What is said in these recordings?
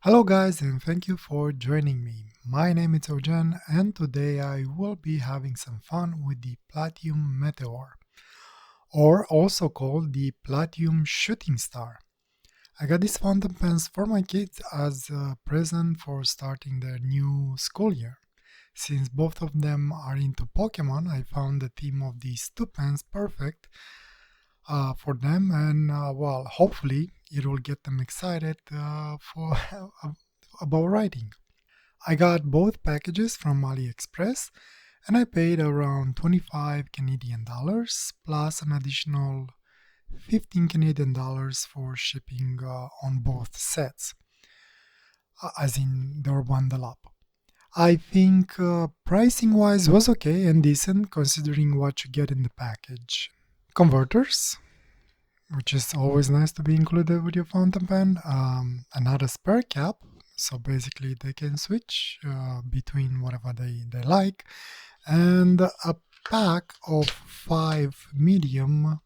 Hello, guys, and thank you for joining me. My name is Ojan, and today I will be having some fun with the Platinum Meteor, or also called the Platinum Shooting Star. I got these fountain pens for my kids as a present for starting their new school year. Since both of them are into Pokemon, I found the theme of these two pens perfect for them, and well, hopefully it will get them excited for about writing. I got both packages from AliExpress and I paid around 25 Canadian dollars plus an additional 15 Canadian dollars for shipping on both sets, as in they were bundled up. I think pricing wise was okay and decent considering what you get in the package. Converters, which is always nice to be included with your fountain pen. Another spare cap, so basically they can switch between whatever they like, and a pack of 5 medium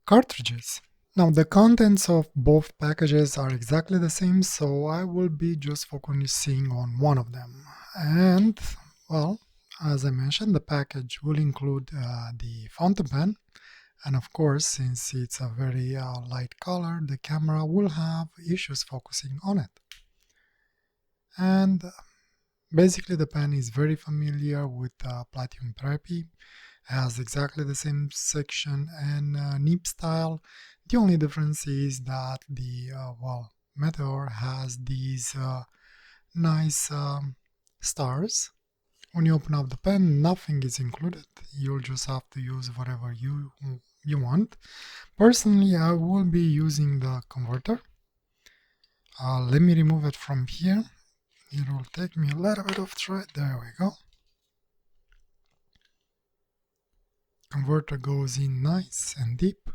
cartridges. Now, the contents of both packages are exactly the same, so I will be just focusing on one of them. And, well, as I mentioned, the package will include the fountain pen, and of course, since it's a very light color, the camera will have issues focusing on it. And basically, the pen is very familiar with Platinum Therapy, has exactly the same section and nib style. The only difference is that the Meteor has these nice stars. When you open up the pen, nothing is included. You'll just have to use whatever you want. Personally, I will be using the converter. Let me remove it from here. It will take me a little bit of thread. There we go. Converter goes in nice and deep.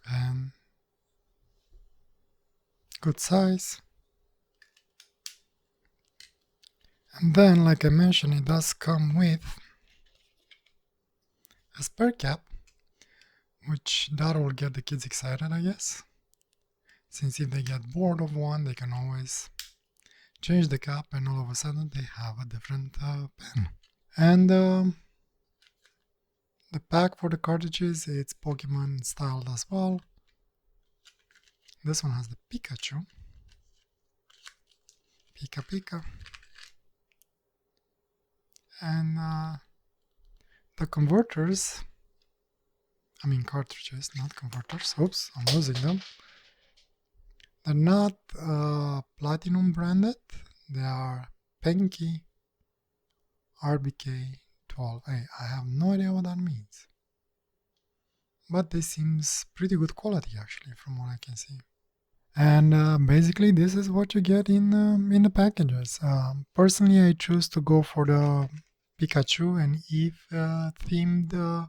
And good size. And then, like I mentioned, it does come with a spare cap, which that will get the kids excited, I guess. Since if they get bored of one, they can always change the cap and all of a sudden they have a different pen. And the pack for the cartridges, it's Pokemon styled as well. This one has the Pikachu. Pika Pika. And the converters, cartridges, not converters. Oops, I'm losing them. They're not Platinum branded. They are Penky RBK 12A. I have no idea what that means. But this seems pretty good quality actually from what I can see. And basically this is what you get in the packages. Personally, I choose to go for the Pikachu and Eve themed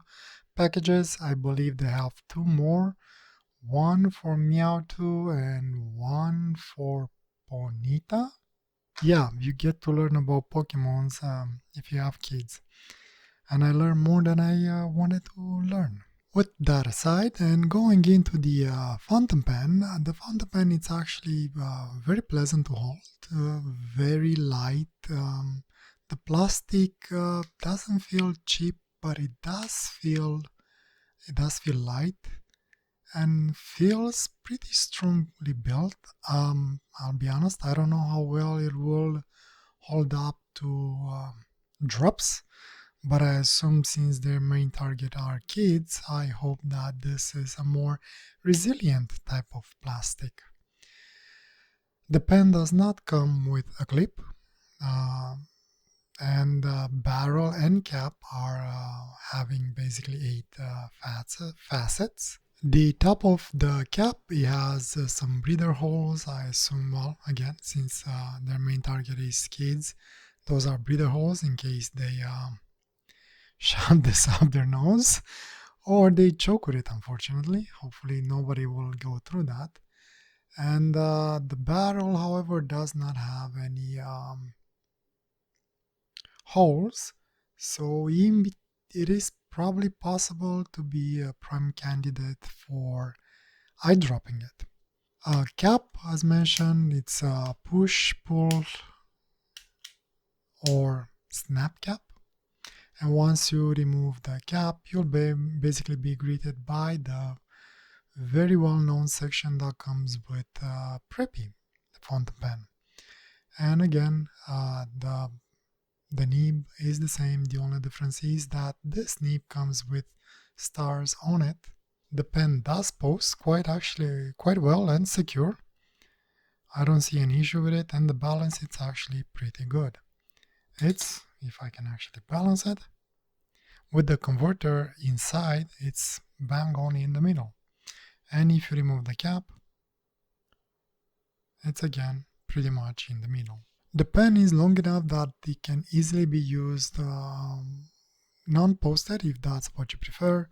packages. I believe they have two more. One for Meowth and one for Ponyta. Yeah, you get to learn about Pokemons if you have kids. And I learned more than I wanted to learn. With that aside, and going into the fountain pen, the fountain pen is actually very pleasant to hold, very light. The plastic doesn't feel cheap, but it does feel light and feels pretty strongly built. I'll be honest, I don't know how well it will hold up to drops, but I assume since their main target are kids, I hope that this is a more resilient type of plastic. The pen does not come with a clip, uh, and the barrel and cap are having basically 8 facets. The top of the cap it has some breather holes. I assume, well, again, since their main target is kids, those are breather holes in case they shove this up their nose or they choke with it, unfortunately. Hopefully, nobody will go through that. And the barrel, however, does not have any holes. So it is probably possible to be a prime candidate for eyedropping it. Cap, as mentioned, it's a push, pull, or snap cap. And once you remove the cap, you'll basically be greeted by the very well-known section that comes with Preppy, the fountain pen. And again, the nib is the same. The only difference is that this nib comes with stars on it. The pen does pose quite well and secure. I don't see any issue with it, and the balance it's actually pretty good. It's, if I can actually balance it, with the converter inside, it's bang on in the middle. And if you remove the cap, it's again pretty much in the middle. The pen is long enough that it can easily be used non-posted if that's what you prefer.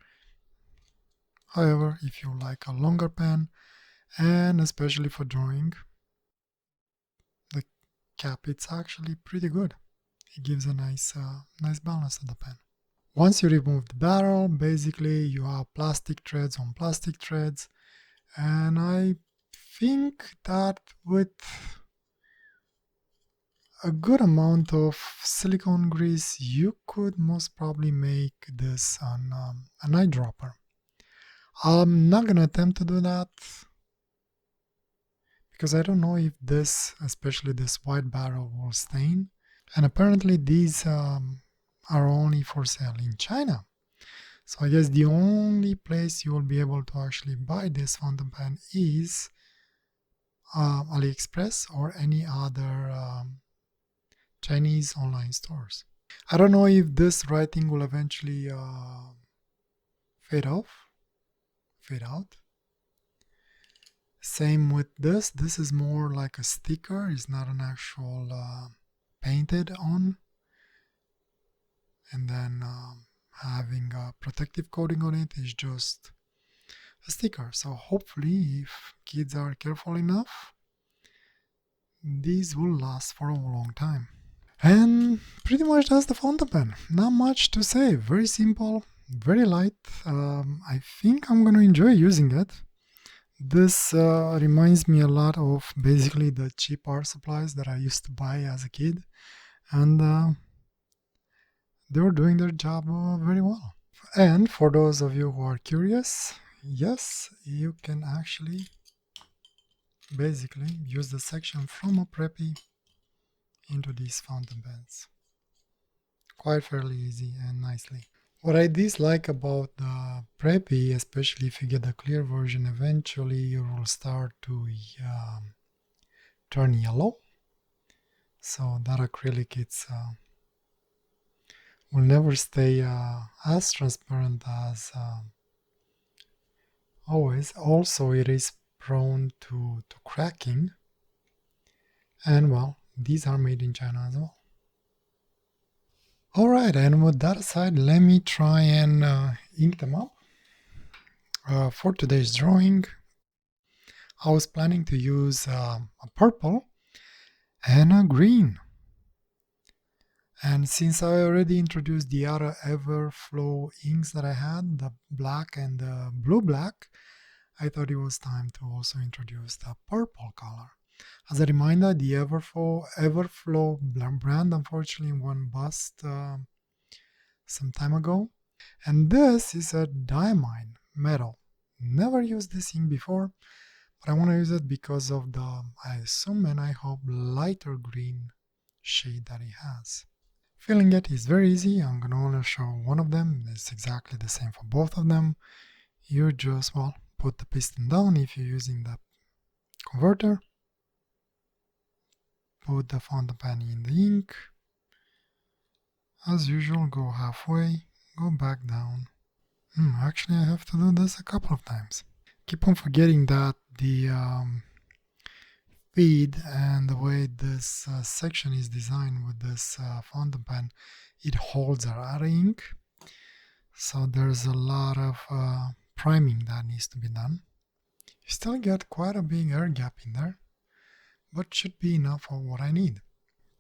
However, if you like a longer pen, and especially for drawing, the cap it's actually pretty good. It gives a nice balance to the pen. Once you remove the barrel, basically you have plastic threads on plastic threads, and I think that with a good amount of silicone grease, you could most probably make this an eyedropper. I'm not gonna attempt to do that because I don't know if this, especially this white barrel, will stain. And apparently these are only for sale in China. So I guess the only place you will be able to actually buy this fountain pen is AliExpress or any other Chinese online stores. I don't know if this writing will eventually fade out. Same with this. This is more like a sticker. It's not an actual painted on. And then having a protective coating on it is just a sticker. So hopefully, if kids are careful enough, these will last for a long time. And pretty much that's the fountain pen. Not much to say. Very simple, very light. I think I'm going to enjoy using it. This reminds me a lot of basically the cheap art supplies that I used to buy as a kid. And they were doing their job very well. And for those of you who are curious, yes, you can actually basically use the section from a Preppy into these fountain pens. Quite fairly easy and nicely. What I dislike about the Preppy, especially if you get the clear version, eventually it will start to turn yellow. So that acrylic will never stay as transparent as always. Also, it is prone to cracking. And well, these are made in China as well. Alright, and with that aside, let me try and ink them up. For today's drawing, I was planning to use a purple and a green. And since I already introduced the other Everflow inks that I had, the black and the blue-black, I thought it was time to also introduce the purple color. As a reminder, the Everflow brand unfortunately went bust some time ago. And this is a diamine metal. Never used this ink before, but I want to use it because of the, I assume and I hope, lighter green shade that it has. Filling it is very easy. I'm going to only show one of them. It's exactly the same for both of them. You just, well, put the piston down if you're using the converter. Put the fountain pen in the ink. As usual, go halfway, go back down. Actually, I have to do this a couple of times. Keep on forgetting that the feed and the way this section is designed with this fountain pen, it holds a lot of ink. So there's a lot of priming that needs to be done. You still get quite a big air gap in there, but should be enough for what I need.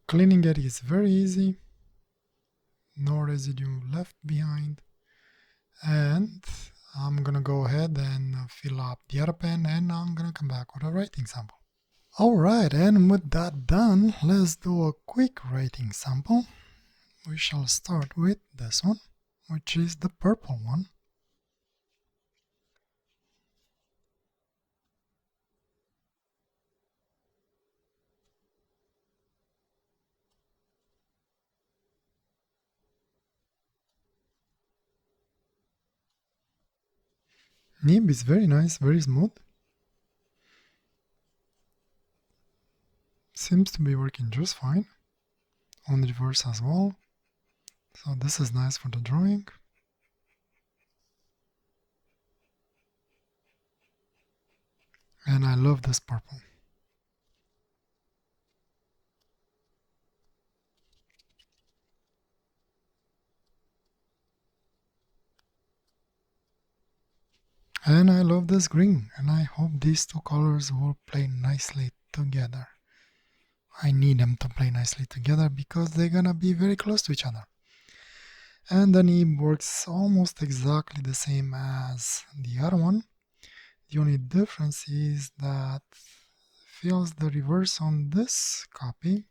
Cleaning it is very easy. no residue left behind. And I'm gonna go ahead and fill up the other pen, and I'm gonna come back with a writing sample. Alright, and with that done, let's do a quick writing sample. We shall start with this one, which is the purple one. Nib is very nice, very smooth. Seems to be working just fine. On the reverse as well. So this is nice for the drawing. And I love this purple. And I love this green, and I hope these two colors will play nicely together. I need them to play nicely together because they're gonna be very close to each other. And the nib works almost exactly the same as the other one. The only difference is that feels the reverse on this copy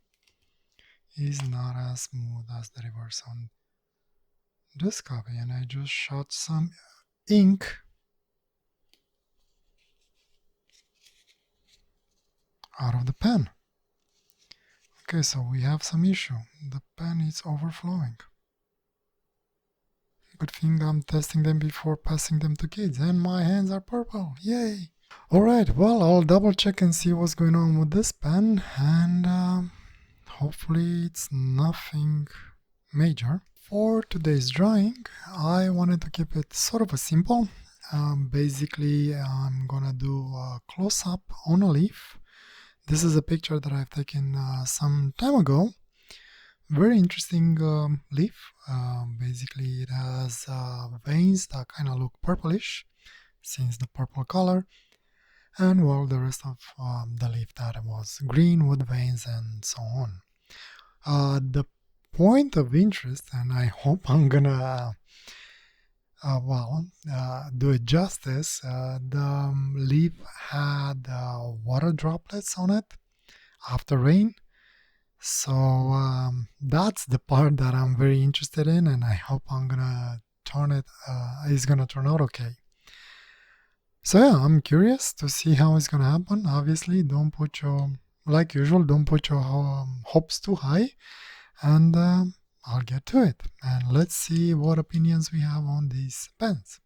is not as smooth as the reverse on this copy, and I just shot some ink out of the pen. Okay, so we have some issue. The pen is overflowing. Good thing I'm testing them before passing them to kids, and my hands are purple. Yay! Alright, well, I'll double check and see what's going on with this pen, and hopefully it's nothing major. For today's drawing, I wanted to keep it sort of a simple. Basically, I'm gonna do a close-up on a leaf. This is a picture that I've taken some time ago. Very interesting leaf. Basically, it has veins that kind of look purplish, since the purple color. And well, the rest of the leaf that was green with veins and so on. The point of interest, and I hope I'm gonna do it justice, the leaf had water droplets on it after rain. So that's the part that I'm very interested in, and I hope I'm gonna it's gonna turn out okay. So yeah, I'm curious to see how it's gonna happen. Obviously, like usual, don't put your hopes too high, and I'll get to it. And let's see what opinions we have on these pens.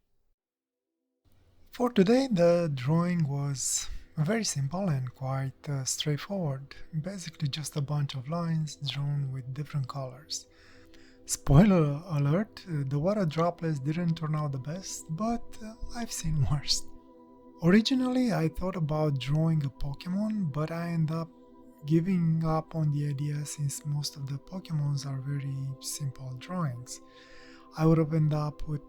For today, the drawing was very simple and quite straightforward. Basically just a bunch of lines drawn with different colors. Spoiler alert, the water droplets didn't turn out the best, but I've seen worse. Originally, I thought about drawing a Pokemon, but I ended up giving up on the idea since most of the Pokemons are very simple drawings. I would have ended up with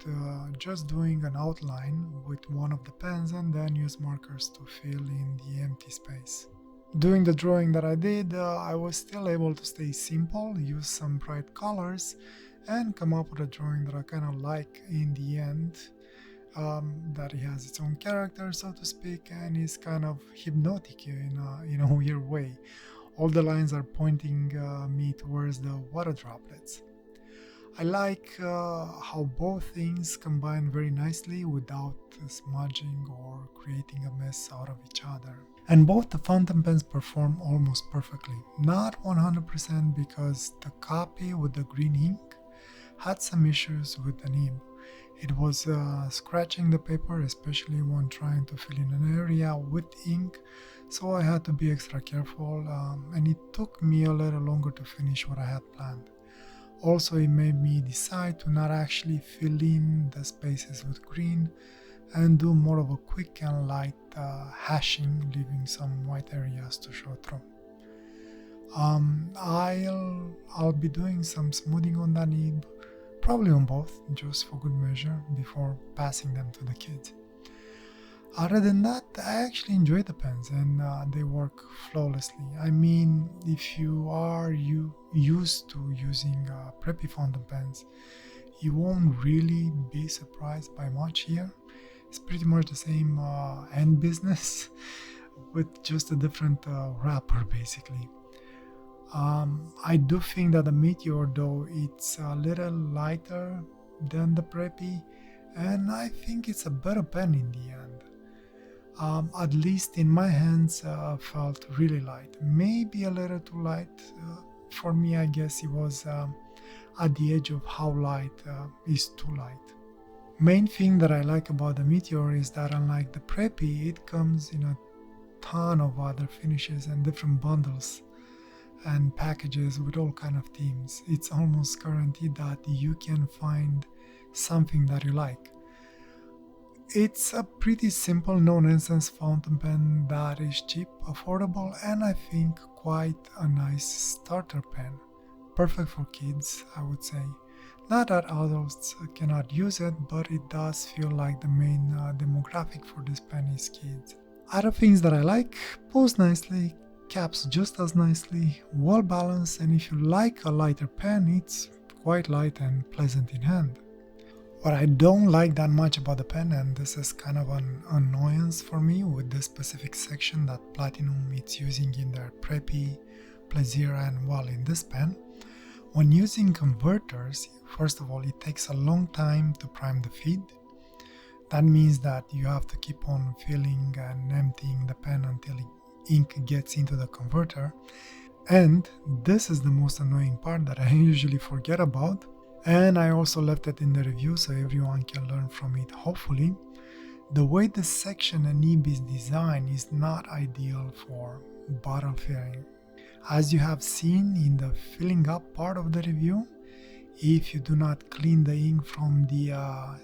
just doing an outline with one of the pens and then use markers to fill in the empty space. Doing the drawing that I did, I was still able to stay simple, use some bright colors, and come up with a drawing that I kind of like in the end. That it has its own character, so to speak, and is kind of hypnotic in a weird way. All the lines are pointing me towards the water droplets. I like how both things combine very nicely without smudging or creating a mess out of each other. And both the fountain pens perform almost perfectly. Not 100% because the copy with the green ink had some issues with the nib. It was scratching the paper, especially when trying to fill in an area with ink, so I had to be extra careful, and it took me a little longer to finish what I had planned. Also, it made me decide to not actually fill in the spaces with green and do more of a quick and light hashing, leaving some white areas to show through. I'll be doing some smoothing on the nib, probably on both, just for good measure, before passing them to the kids. Other than that, I actually enjoy the pens and they work flawlessly. I mean, if you are used to using preppy fountain pens, you won't really be surprised by much here. It's pretty much the same end business with just a different wrapper basically. I do think that the Meteor though it's a little lighter than the Preppy, and I think it's a better pen in the end. At least in my hands, felt really light. Maybe a little too light. For me, I guess it was at the edge of how light is too light. Main thing that I like about the Meteor is that unlike the Preppy, it comes in a ton of other finishes and different bundles and packages with all kind of themes. It's almost guaranteed that you can find something that you like. It's a pretty simple no-nonsense fountain pen that is cheap, affordable, and I think quite a nice starter pen. Perfect for kids, I would say. Not that adults cannot use it, but it does feel like the main demographic for this pen is kids. Other things that I like: pulls nicely, caps just as nicely, well balanced, and if you like a lighter pen, it's quite light and pleasant in hand. What I don't like that much about the pen, and this is kind of an annoyance for me with this specific section that Platinum is using in their Preppy, Plaisir, and well, in this pen, when using converters, first of all, it takes a long time to prime the feed. That means that you have to keep on filling and emptying the pen until ink gets into the converter. And this is the most annoying part that I usually forget about. And I also left it in the review so everyone can learn from it, hopefully. The way this section and nib is designed is not ideal for bottle filling. As you have seen in the filling up part of the review, if you do not clean the ink from the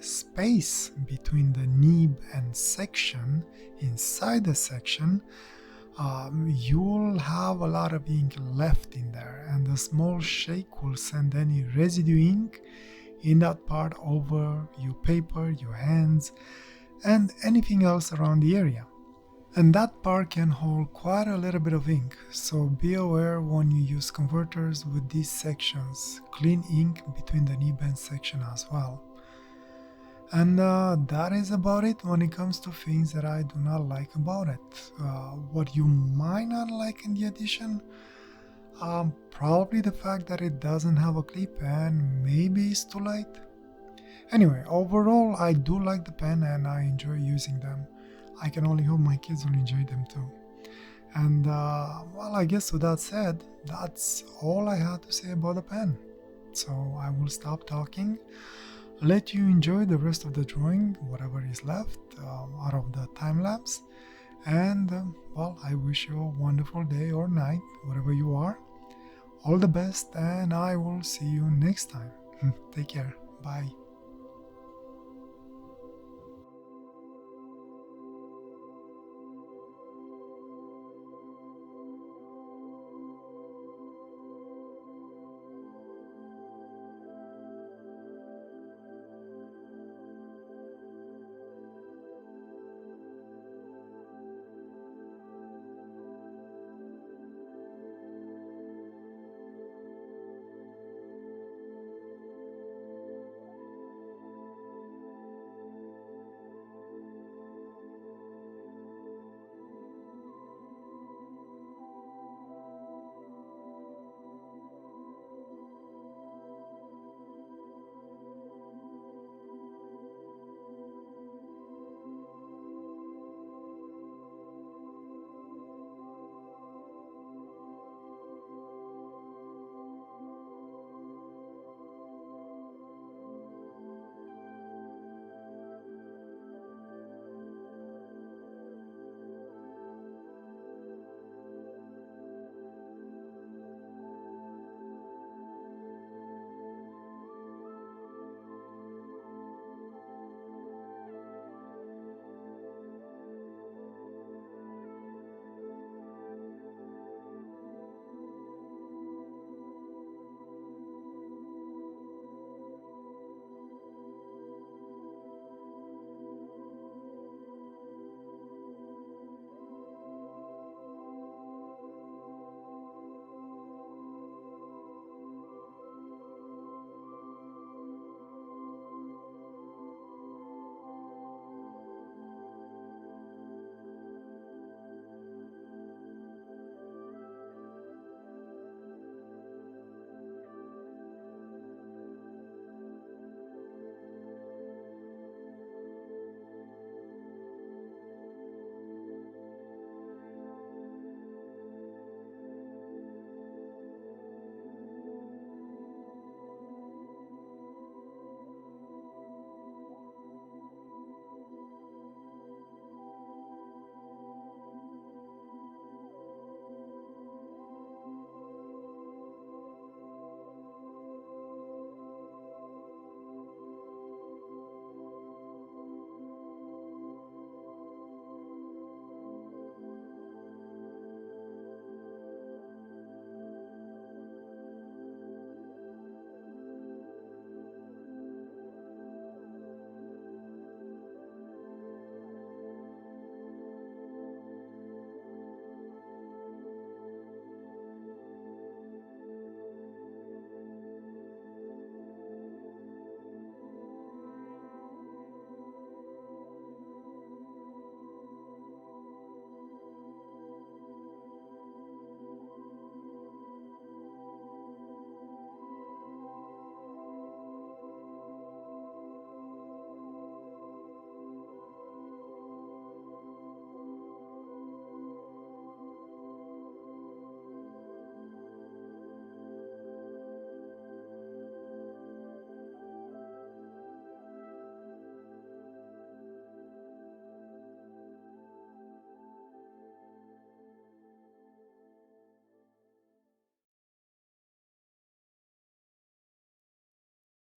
space between the nib and section inside the section, you'll have a lot of ink left in there, and a small shake will send any residue ink in that part over your paper, your hands, and anything else around the area. And that part can hold quite a little bit of ink, so be aware when you use converters with these sections. Clean ink between the nib and section as well. And that is about it when it comes to things that I do not like about it. What you might not like in the edition, probably the fact that it doesn't have a clip and maybe it's too light. Anyway, overall I do like the pen and I enjoy using them. I can only hope my kids will enjoy them too. And well, I guess with that said, that's all I had to say about the pen. So I will stop talking, let you enjoy the rest of the drawing, whatever is left out of the time lapse. And well, I wish you a wonderful day or night, wherever you are. All the best, and I will see you next time. Take care. Bye.